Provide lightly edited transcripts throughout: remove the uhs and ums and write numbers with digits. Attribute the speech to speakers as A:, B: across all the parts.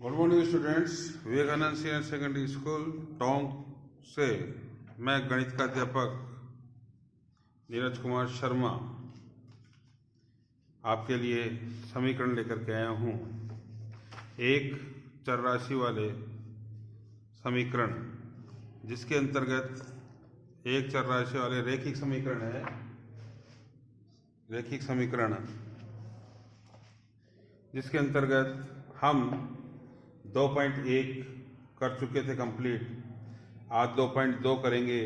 A: Good morning students. Vivekanand senior secondary school Tonk से मैं गणित का अध्यापक नीरज कुमार शर्मा आपके लिए समीकरण लेकर के आया हूँ। एक चर राशि वाले समीकरण जिसके अंतर्गत एक चर राशि वाले रैखिक समीकरण है। रैखिक समीकरण जिसके अंतर्गत हम 2.1 कर चुके थे कंप्लीट, आज 2.2 करेंगे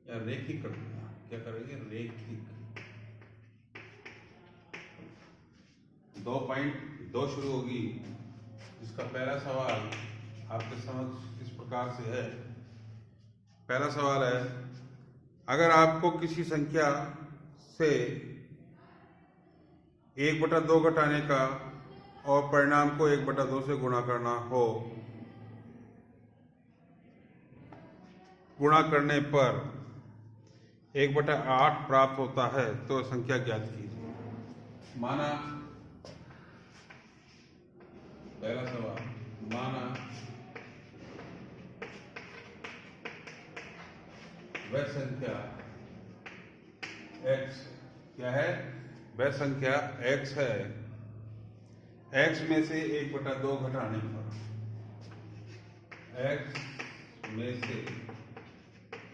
A: या रैखिक करेंगे। क्या करेंगे? रैखिक। 2.2 शुरू होगी, जिसका पहला सवाल आपके समक्ष इस प्रकार से है। पहला सवाल है, अगर आपको किसी संख्या से 1/2 घटाने का और परिणाम को 1/2 से गुणा करना हो, गुणा करने पर 1/8 प्राप्त होता है, तो संख्या ज्ञात कीजिए। माना, पहला सवाल, माना वह संख्या x क्या है? वह संख्या x है। x में से 1/2 घटाने पर, x में से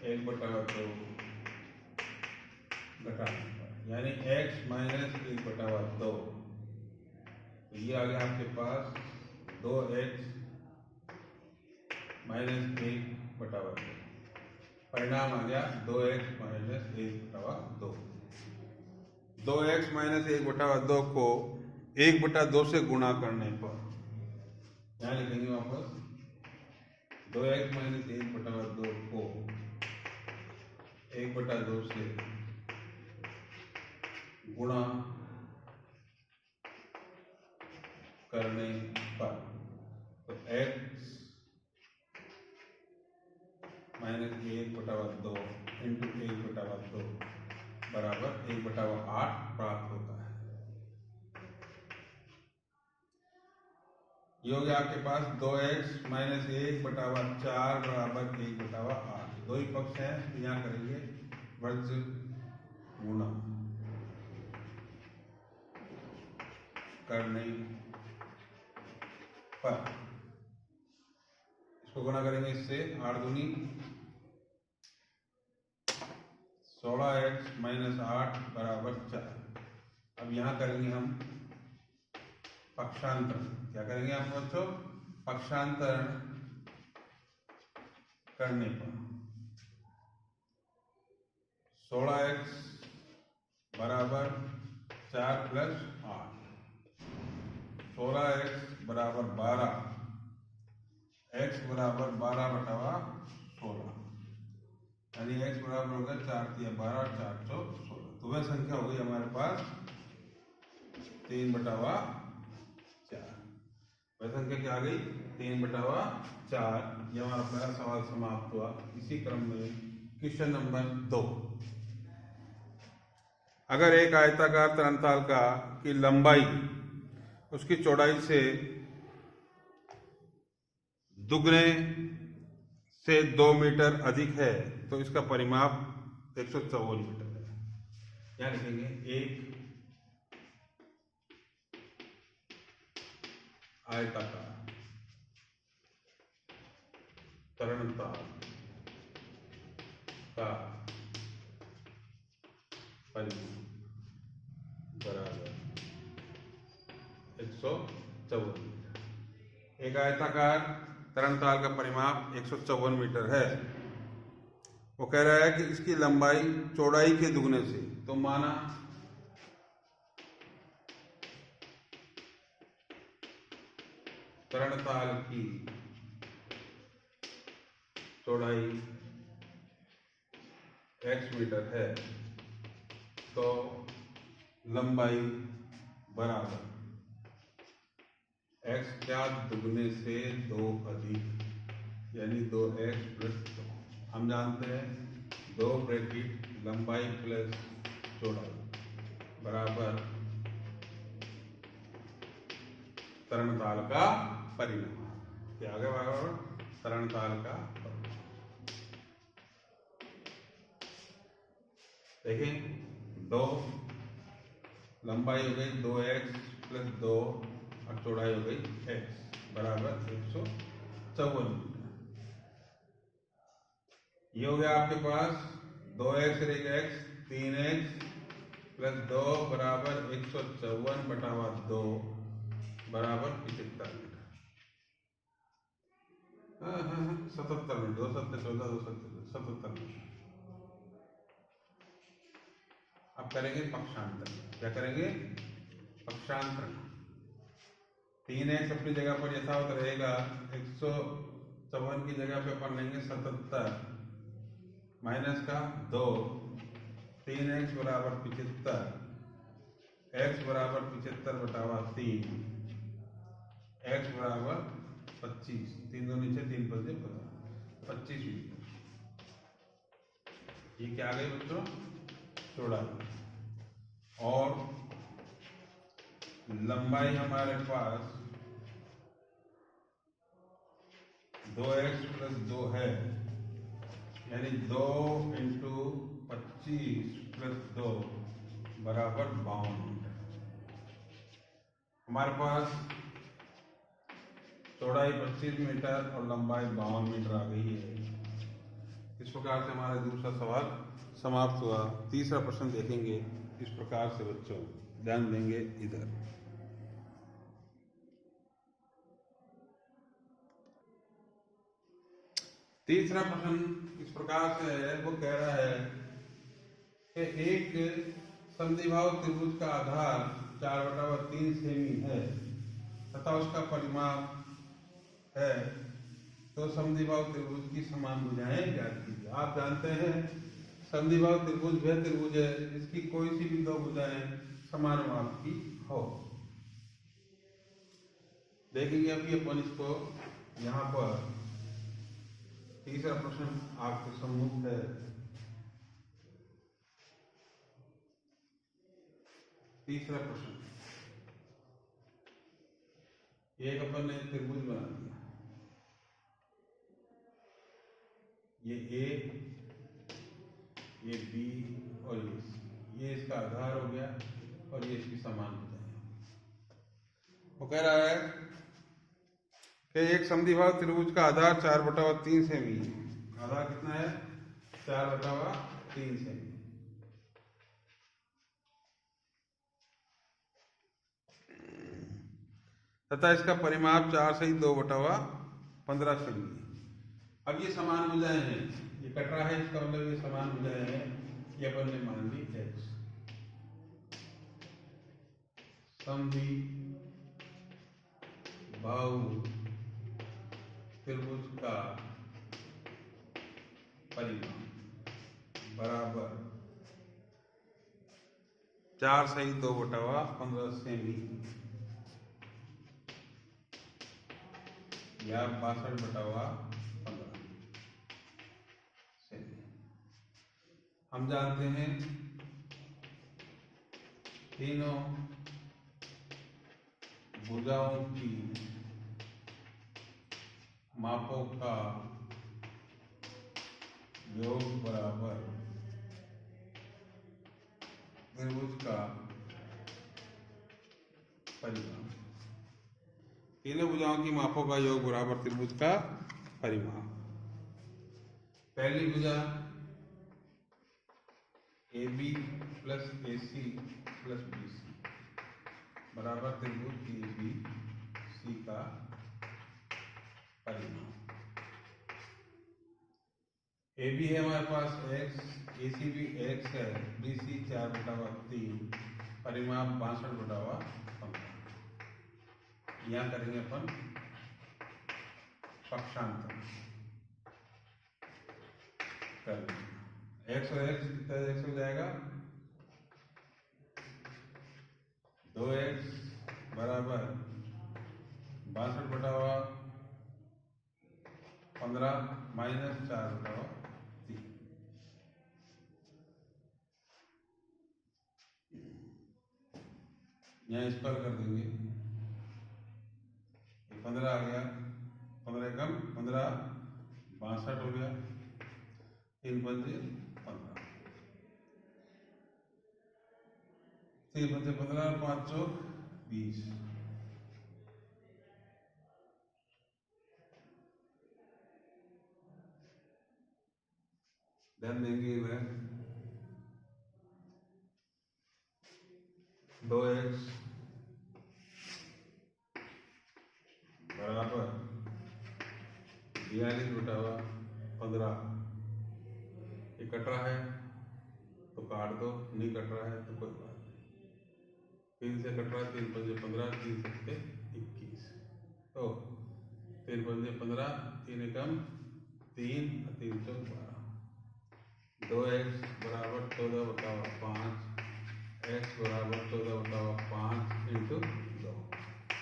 A: 1/2 घटाने पर, यानी x माइनस 1/2, तो ये आ गया आपके पास 2x माइनस 1/2। परिणाम आ गया 2x माइनस 1/2। 2x माइनस 1/2 को 1/2 से गुणा करने पर, यहाँ लिखेंगे वापस 2x माइनस 1/2 को 1/2 से गुणा करने पर, तो x माइनस 1/2 इंटू 1/2 बराबर 1/8 प्राप्त होता है। ये हो गया आपके पास 2x माइनस 1/4 बराबर 1/8। दो ही पक्ष है, यहाँ करेंगे वर्ग गुणा करने पर, इसको गुणा करेंगे इससे 8 दूनी 16x माइनस 8 बराबर 4। अब यहाँ करेंगे हम पक्षांतर। क्या करेंगे आप बच्चों? पक्षांतर करने पर 16x बराबर 4 प्लस 8, 16x बराबर 12, x बराबर 12/16, यानी x बराबर होगा 4 × 12 416। तो वह संख्या हो गई हमारे पास 3/4। वह संख्या क्या आ गई? 3/4। यह हमारा पहला सवाल समाप्त हुआ। इसी क्रम में क्वेश्चन नंबर 2, अगर एक आयताकार तरंगताल का की लंबाई उसकी चौड़ाई से दुगने से 2 मीटर अधिक है, तो इसका परिमाप 154 मीटर है। क्या लिखेंगे? एक आयताकार तरंगताल का परिमाप बराबर 154 मीटर। एक आयताकार तरंगताल का परिमाप 154 मीटर है। वो कह रहा है कि इसकी लंबाई चौड़ाई के दुगने से, तो माना तरंगताल की चौड़ाई x मीटर है, तो लंबाई बराबर x क्या दुगने से 2 अधिक, यानी 2x प्लस 2। हम जानते हैं 2 ब्रैकेट लंबाई प्लस चौड़ाई बराबर तरणताल का परिमाप। क्या आ गया बराबर? तरणताल का परिमाप। देखिए, 2 लंबाई हो गई 2x प्लस 2 और चौड़ाई हो गई x बराबर 154 मीटर। ये हो गया आपके पास 2x और 1x 3x प्लस 2 बराबर 154 बटा 2 बराबर 75 मीटर। 77 metre, 2 7 14 2 77 metre. अब करेंगे पक्षांतर। क्या करेंगे? पक्षांतर। 3x अपनी जगह पर यथावत रहेगा, 154 की जगह पे अपन लेंगे 77 माइनस का 2, 3x बराबर 75, x बराबर 75 बटा 3, x बराबर 25, 3 दो नीचे 3 बजे 25 मीटर। ये क्या आ गई बच्चों? चौड़ाई। और लंबाई हमारे पास 2x प्लस 2 है, यानी 2 इंटू 25 प्लस 2 बराबर 52 मीटर। हमारे पास चौड़ाई 25 मीटर और लंबाई 52 मीटर आ गई है। इस प्रकार से हमारा दूसरा सवाल समाप्त हुआ। तीसरा प्रश्न देखेंगे इस प्रकार से बच्चों, ध्यान देंगे इधर। तीसरा प्रश्न इस प्रकार से है, वो कह रहा है कि एक समद्विबाहु त्रिभुज का आधार 4/3 सेमी है तथा उसका परिमाप है, तो समद्विबाहु त्रिभुज की समान भुजाएं ज्ञात कीजिए। आप जानते हैं समद्विबाहु त्रिभुज वह त्रिभुज है जिसकी कोई सी भी दो भुजाएं समान माप की हो। देखेंगे अभी अपन इसको यहाँ पर। तीसरा प्रश्न आपके सम्मुख है। तीसरा प्रश्न, एक अपन ने त्रिभुज बना दिया, ये A, ये B और ये C, ये इसका आधार हो गया और ये इसकी समान भुजाएं। वो कह रहा है कि एक समद्विबाहु त्रिभुज का आधार 4/3 सेमी है। आधार कितना है? 4/3 सेमी। तथा इसका परिमाप 4 से 2/15 सेमी है। अब ये समान भुजाएं हैं, ये कट रहा है, इसका मतलब ये समान भुजाएं हैं। ये अपन ने मान ली x। समद्विबाहु त्रिभुज का परिमाप बराबर 4 से 2/15 सेमी या 62/15 सेमी। हम जानते हैं तीनों भुजाओं की मापों का योग बराबर त्रिभुज का परिमाप। तीनों भुजाओं की मापों का योग बराबर त्रिभुज का परिमाप। पहली भुजा AB plus AC plus BC बराबर त्रिभुज ABC का परिमाप। AB है हमारे पास x, AC भी x है, BC 4/3, परिमाप 62/15। यहाँ करेंगे अपन पक्षांतर। कर x और x कितना x हो जाएगा? 2x बराबर 62/15 माइनस 4/3। यहाँ इस पर कर देंगे 15 आ गया, 15 कम 15 62 हो गया, 3 पंजे 15, 3 पंजे 15, 5 चौक 20। ध्यान देंगे इधर 2x बराबर 42/15। ये कट रहा है तो काट दो, नहीं कट रहा है तो कोई बात नहीं। 3 से कट रहा है, 3 पंजे 15, 3 सत्ते 21, तो 3 पंजे 15, 3 एकम 3, 3 चौक 12। 2x बराबर 14/5, x बराबर 14/5 इंटू 2,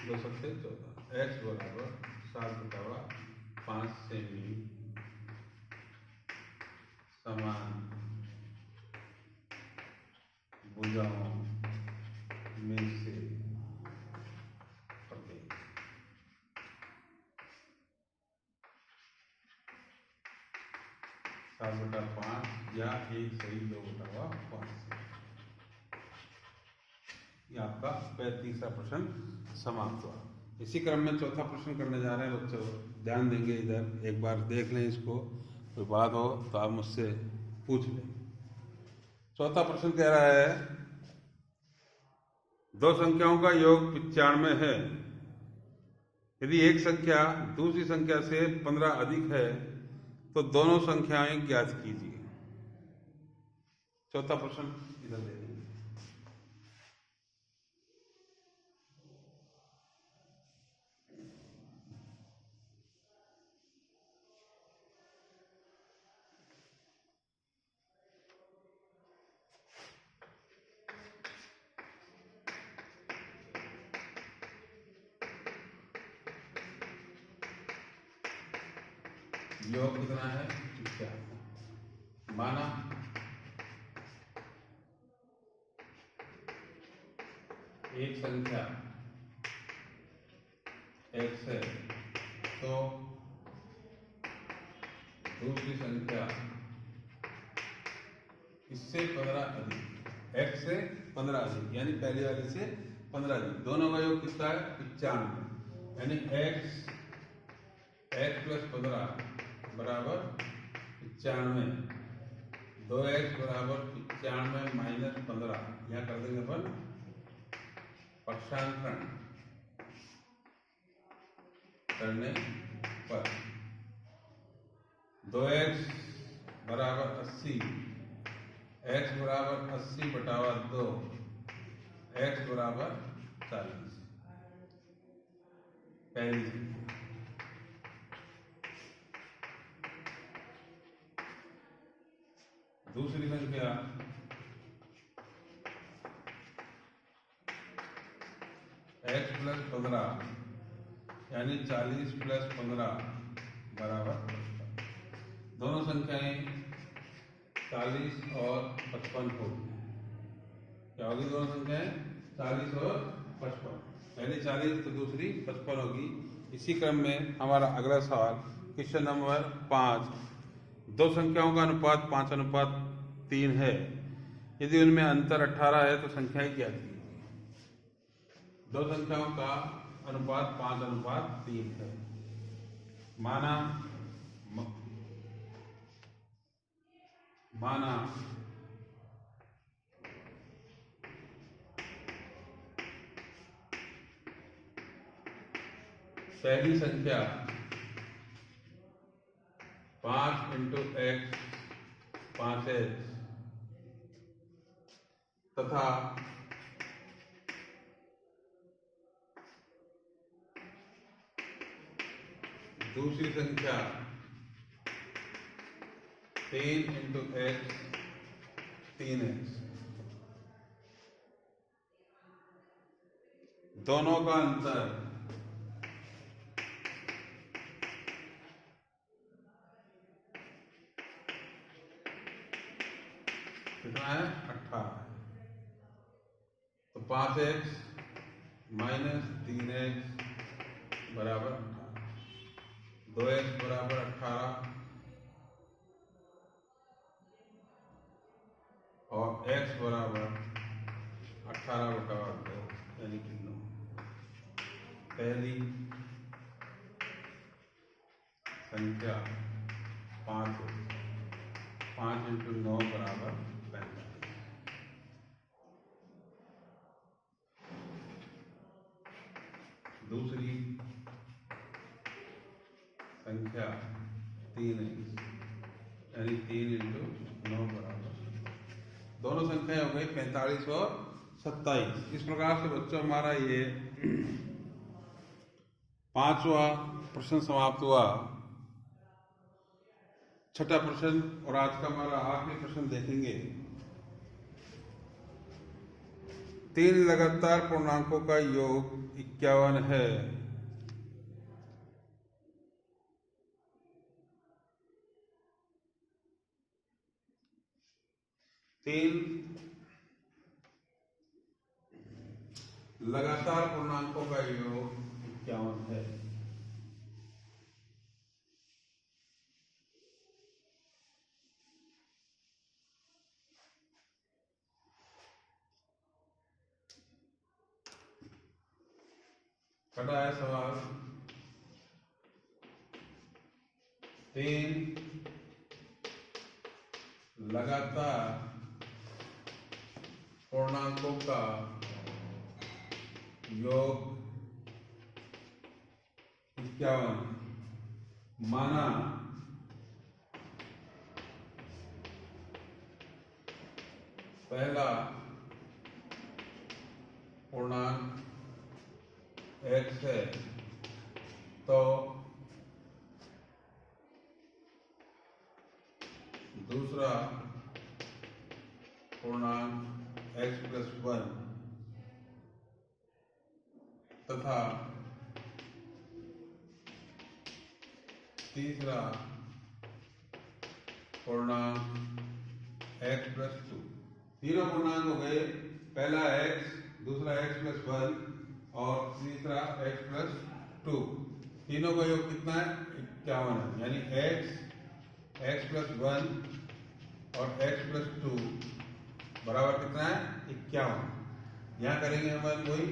A: 2 सत्ते 14, x बराबर 7/5 सेमी समान भुजाओं में से प्रत्येक। 7/5 या 1/2/5 से। ये आपका तीसरा प्रश्न समाप्त हुआ। इसी क्रम में चौथा प्रश्न करने जा रहे हैं बच्चों, ध्यान देंगे इधर, एक बार देख लें इसको, कोई बात हो तो आप मुझसे पूछ लें। चौथा प्रश्न कह रहा है दो संख्याओं का योग 95 है। यदि एक संख्या दूसरी संख्या से 15 अधिक है तो दोनों संख्याएं ज्ञात कीजिए। चौथा प्रश्न इधर देखेंगे। योग कितना है? 51। माना एक संख्या x है तो दूसरी संख्या इससे 15 अधिक, x से 15 अधिक, यानी पहले वाले से 15 अधिक, दोनों का योग कितना है? 95। यानी x प्लस 15 बराबर 95, 2x बराबर 95 माइनस 15। यहाँ कर देंगे अपन पक्षांतरण करने पर 2x बराबर 80, x बराबर 80/2, x बराबर 40। पहली दूसरी संख्या x प्लस 15 यानी 40 प्लस 15 बराबर 55। दोनों संख्याएं 40 और 55 होगी। क्या होगी? दोनों संख्याएं 40 और 55, पहली 40 तो दूसरी 55 होगी। इसी क्रम में हमारा अगला सवाल क्वेश्चन नंबर 5, दो संख्याओं का अनुपात 5:3 है। यदि उनमें अंतर 18 है तो संख्याएं क्या थी? दो संख्याओं का अनुपात 5:3 है। माना पहली संख्या 5 × x 5x तथा दूसरी संख्या 3 × x 3x, दोनों का अंतर कितना है? 18। तो 5x माइनस 3x बराबर 2x बराबर 18 और x बराबर 18/2 यानी कि 9। पहली संख्या 5 × 9 बराबर 45। दूसरी संख्या 3 यानी 3 × 9 बराबर, दोनों संख्याएं हो गई 45 और 27। इस प्रकार से बच्चों हमारा ये 5वां प्रश्न समाप्त हुआ। छठा प्रश्न और आज का हमारा आखिरी प्रश्न देखेंगे। 3 लगातार पूर्णांकों का योग 51 है। तीन लगातार पूर्णांकों का योग 51 है। छठा है सवाल, 3 लगातार पूर्णांकों का योग 51 माना पहला पूर्णांक x है तो दूसरा पूर्णांक x+1 तथा तीसरा पूर्णांक x+2। तीनों पूर्णांक हो गए, पहला x, दूसरा x+1 और तीसरा x+2। तीनों का योग कितना है? 51 है। यानी x+1 और x+2 बराबर कितना है? 51। यहां करेंगे हमारे कोई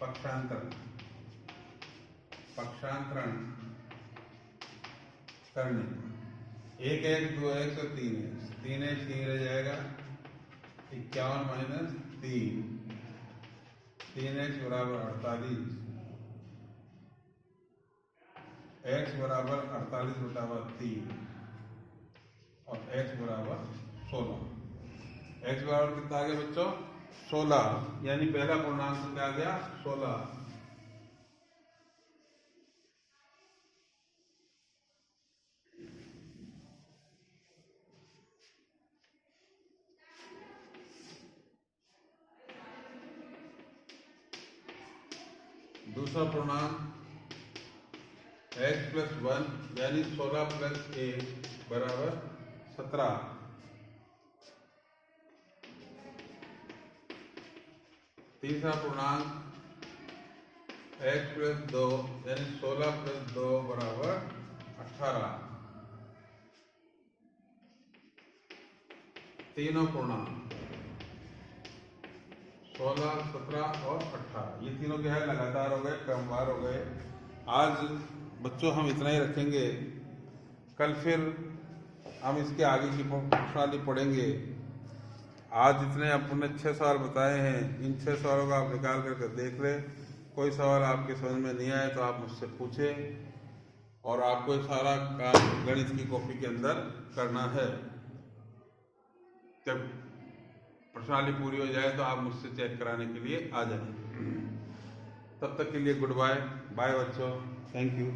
A: पक्षांतरण करने, 1x 2x और 3x, 3x 3 रह जाएगा, 51 - 3, 3x बराबर 48, x बराबर 48/3 और x बराबर 16। x बराबर कितना आ गया बच्चों? 16। यानी पहला पूर्णांक क्या आ गया? 16। दूसरा पूर्णांक x+1 यानी 16 + 1 बराबर 17। तीसरा पूर्णांक x+2 यानी 16 + 2 बराबर 18। तीनों पूर्णांक 16, 17 और 18, ये तीनों क्या है? लगातार हो गए, क्रमवार हो गए। आज बच्चों हम इतना ही रखेंगे, कल फिर हम इसके आगे की प्रश्नावली पढ़ेंगे। आज जितने अपने 6 सवाल बताए हैं, इन 6 सवालों को आप निकाल करके देख लें। कोई सवाल आपके समझ में नहीं आए तो आप मुझसे पूछें और आपको सारा काम गणित की कॉपी के अंदर करना है। जब प्रश्नावली पूरी हो जाए तो आप मुझसे चेक कराने के लिए आ जाएं। तब तक के लिए गुड बाय। बाय बच्चों, थैंक यू।